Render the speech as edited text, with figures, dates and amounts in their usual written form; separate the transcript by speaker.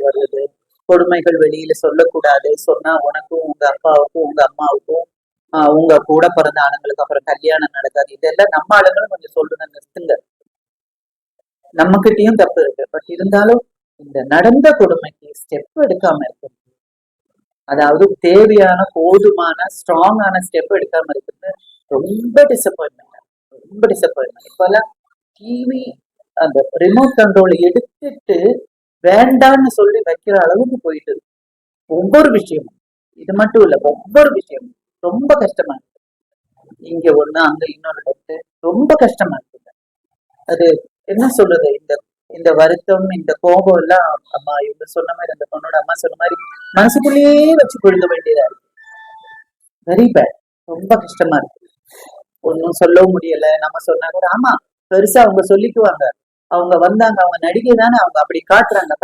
Speaker 1: வருது, கொடுமைகள் வெளியில சொல்லக்கூடாது, சொன்னா உனக்கும் உங்க அப்பாவுக்கும் உங்க அம்மாவுக்கும் உங்க கூட பிறந்த ஆளுங்களுக்கு அப்புறம் கல்யாணம் நடக்காது. இதெல்லாம் நம்ம ஆளுங்களும் கொஞ்சம் சொல்லுங்க, நிறுத்துங்க. நம்ம கிட்டயும் தப்பு இருக்கு. பட் இருந்தாலும் இந்த நடந்த கொடுமைக்கு ஸ்டெப் எடுக்காம இருக்கு, அதாவது தேவையான போதுமான ஸ்ட்ராங்கான ஸ்டெப் எடுக்காம இருக்குது ரொம்ப டிசப்பாயின்மெண்ட், ரொம்ப டிசப்பாயின்மெண்ட். இப்பெல்லாம் டிவி அந்த ரிமோட் கண்ட்ரோல் எடுத்துட்டு வேண்டான்னு சொல்லி வைக்கிற அளவுக்கு போயிட்டு இருக்கு ஒவ்வொரு விஷயமும். இது மட்டும் இல்ல, ஒவ்வொரு விஷயமும் ரொம்ப கஷ்டமா இருக்கு. இங்க ஒண்ணு, அங்க இன்னொரு இடத்து ரொம்ப கஷ்டமா இருக்கு. அது என்ன சொல்றது, இந்த இந்த வருத்தம், இந்த கோபம் எல்லாம் அம்மா இவங்க சொன்ன மாதிரி, அந்த பொண்ணோட அம்மா சொன்ன மாதிரி மனசுக்குள்ளேயே வச்சு கொழுக வேண்டியதா இருக்கு. வெரி பேட், ரொம்ப கஷ்டமா இருக்கு. ஒன்னும் சொல்லவும் முடியல. நம்ம சொன்னா கூட ஆமா பெருசா அவங்க சொல்லிக்குவாங்க, அவங்க வந்தாங்க, அவங்க நடிகை தானே, அவங்க அப்படி காட்டுறாங்க